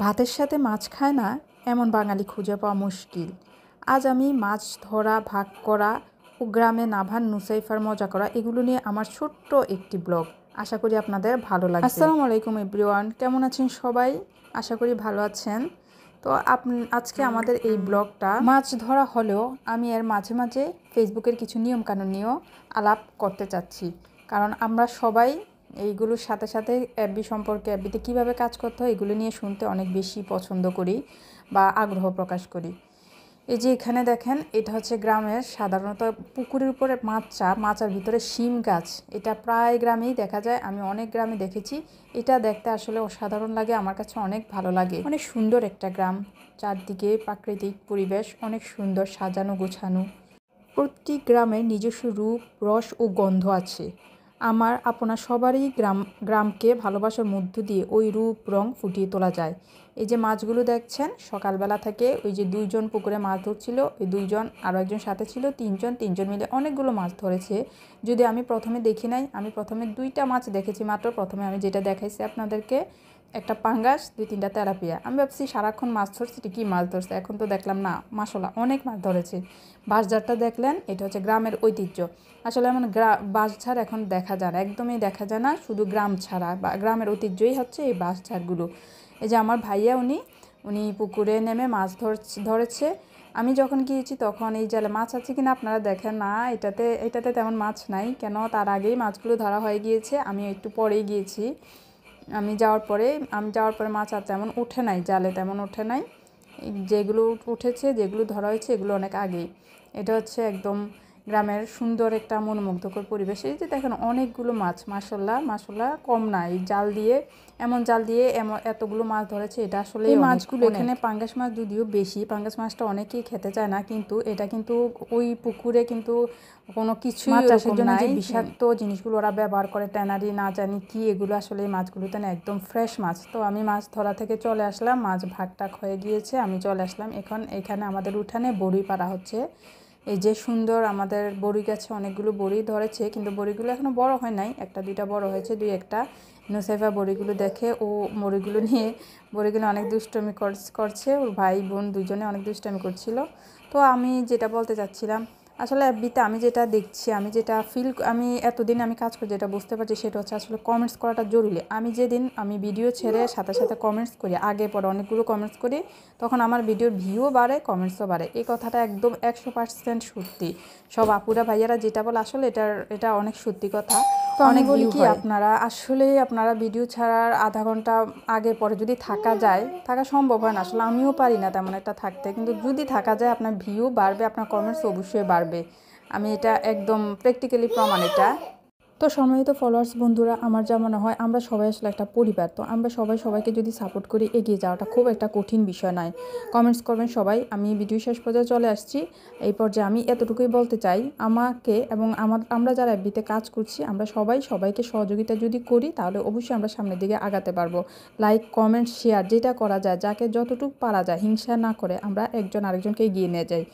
ভাতের সাথে মাছ খায় না এমন বাঙালি খুঁজে পাওয়া মুশকিল। আজ আমি মাছ ধরা, ভাগ করা ও গ্রামে নাভান নুসাইফার মজা করা এগুলো নিয়ে আমার ছোট্ট একটি ব্লগ। আশা করি আপনাদের ভালো লাগবে। আসসালামু আলাইকুম এভরিওয়ান, কেমন আছেন সবাই? আশা করি ভালো আছেন। তো আজকে আমাদের এই ব্লগটা মাছ ধরা হলেও আমি এর মাঝে মাঝে ফেসবুকের কিছু নিয়মকানুন নিয়েও আলাপ করতে চাচ্ছি, কারণ আমরা সবাই এইগুলোর সাথে সাথে অ্যাপবি সম্পর্কে, অ্যাপবিতে কীভাবে কাজ করতে হয় এগুলো নিয়ে শুনতে অনেক বেশি পছন্দ করি বা আগ্রহ প্রকাশ করি। এই যে এখানে দেখেন, এটা হচ্ছে গ্রামের সাধারণত পুকুরের উপরে মাচার ভিতরে শিম গাছ। এটা প্রায় গ্রামেই দেখা যায়, আমি অনেক গ্রামে দেখেছি। এটা দেখতে আসলে অসাধারণ লাগে, আমার কাছে অনেক ভালো লাগে। অনেক সুন্দর একটা গ্রাম, চারদিকে প্রাকৃতিক পরিবেশ, অনেক সুন্দর সাজানো গোছানো। প্রতি গ্রামের নিজস্ব রূপ, রস ও গন্ধ আছে। আমার আপনার সবারই গ্রামকে ভালোবাসার মধ্য দিয়ে ওই রূপ রং ফুটিয়ে তোলা যায়। এই যে মাছগুলো দেখছেন, সকালবেলা থেকে ওই যে দুইজন পুকুরে মাছ ধরছিল, ওই দুইজন আরও একজন সাথে ছিল, তিনজন মিলে অনেকগুলো মাছ ধরেছে। যদি আমি প্রথমে দেখি নাই, আমি প্রথমে 2টা মাছ দেখেছি মাত্র। প্রথমে আমি যেটা দেখাইছি আপনাদেরকে, একটা পাঙ্গাস, 2-3টা তেলাপিয়া। আমি ভাবছি সারাক্ষণ মাছ ধরছি, কী মাছ ধরছে। এখন তো দেখলাম না, মাশাআল্লাহ অনেক মাছ ধরেছে। বাঁশঝাড়টা দেখলেন, এটা হচ্ছে গ্রামের ঐতিহ্য। আসলে এমন বাঁশঝাড় এখন দেখা যায় না, একদমই দেখা যায় না, শুধু গ্রাম ছাড়া বা গ্রামের ঐতিহ্যই হচ্ছে এই বাঁশঝাড়গুলো। এই যে আমার ভাইয়া উনি পুকুরে নেমে মাছ ধরেছে। আমি যখন গিয়েছি তখন এই জালে মাছ আছে কিনা আপনারা দেখেন না, এটাতে তেমন মাছ নাই, কেন তার আগেই মাছগুলো ধরা হয়ে গিয়েছে। আমি একটু পরেই গিয়েছি। আমি যাওয়ার পরে মাছ আর তেমন ওঠে নাই, জালে তেমন ওঠে নাই। যেগুলো উঠেছে, যেগুলো ধরা হয়েছে, এগুলো অনেক আগেই। এটা হচ্ছে একদম গ্রামের সুন্দর একটা মনোমুগ্ধকর পরিবেশ। এই যে দেখেন অনেকগুলো মাছ, মাশাআল্লাহ কম না। এই জাল দিয়ে এতগুলো মাছ ধরেছে, এটা আসলে এই মাছগুলো এখানে পাঙ্গাস মাছ যদিও বেশি, পাঙ্গাস মাছটা অনেকেই খেতে চায় না, কিন্তু এটা কিন্তু ওই পুকুরে কিন্তু কোনো কিছুই মাছ চাষের জন্য যে বিষাক্ত জিনিসগুলো ওরা ব্যবহার করে, ট্যানারি না জানি কি, এগুলো আসলে এই মাছগুলোতে না একদম ফ্রেশ মাছ। তো আমি মাছ ধরা থেকে চলে আসলাম, মাছ ভাগটাক হয়ে গিয়েছে, আমি চলে আসলাম। এখন এখানে আমাদের উঠানে বড়ি পাড়া হচ্ছে। এই যে সুন্দর আমাদের বড়ি গাছে অনেকগুলো বড়ি ধরেছে, কিন্তু বড়িগুলো এখনও বড় হয় নাই, 1-2টা বড় হয়েছে, 2-1টা। নুসাইফা বড়িগুলো দেখে ও বড়িগুলো অনেক দুষ্টমি করছে, ওর ভাই বোন দুজনে অনেক দুষ্টমি করছিল। তো আমি যেটা বলতে চাচ্ছিলাম, আসলে এফবিতে আমি যেটা দেখছি, আমি এতদিন আমি কাজ করে যেটা বুঝতে পারছি, সেটা হচ্ছে আসলে কমেন্টস করাটা জরুরি। আমি ভিডিও ছেড়ে সাথে সাথে কমেন্টস করি, আগে পরে অনেকগুলো কমেন্টস করি, তখন আমার ভিডিওর ভিউও বাড়ে, কমেন্টসও বাড়ে। এই কথাটা একদম 100% সত্যি। সব আপুরা ভাইয়ারা যেটা বলে, আসলে এটা অনেক সত্যি কথা। তো অনেক বলি কি, আপনারা ভিডিও ছাড়ার আধা ঘন্টা আগে পরে যদি থাকা সম্ভব হয় না, আসলে আমিও পারি না তেমন একটা থাকতে, কিন্তু যদি থাকা যায় আপনার ভিউ বাড়বে, আপনার কমেন্টস অবশ্যই বাড়বে। আমি এটা একদম প্র্যাকটিক্যালি প্রমাণ এটা। তো সম্মানিত ফলোয়ার্স বন্ধুরা, আমার যা মনে হয়, আমরা সবাই আসলে একটা পরিবার। তো আমরা সবাইকে যদি সাপোর্ট করি, এগিয়ে যাওয়াটা খুব একটা কঠিন বিষয় নয়। কমেন্টস করবেন সবাই। আমি ভিডিও শেষ পর্যায়ে চলে আসছি। এই পর্যায়ে আমি এতটুকুই বলতে চাই, আমাকে এবং আমরা যারা এফবিতে কাজ করছি, আমরা সবাইকে সহযোগিতা যদি করি, তাহলে অবশ্যই আমরা সামনের দিকে আগাতে পারবো। লাইক, কমেন্ট, শেয়ার যেটা করা যায়, যাকে যতটুকু পারা যায়, হিংসা না করে আমরা একজন আরেকজনকে এগিয়ে নিয়ে যাই।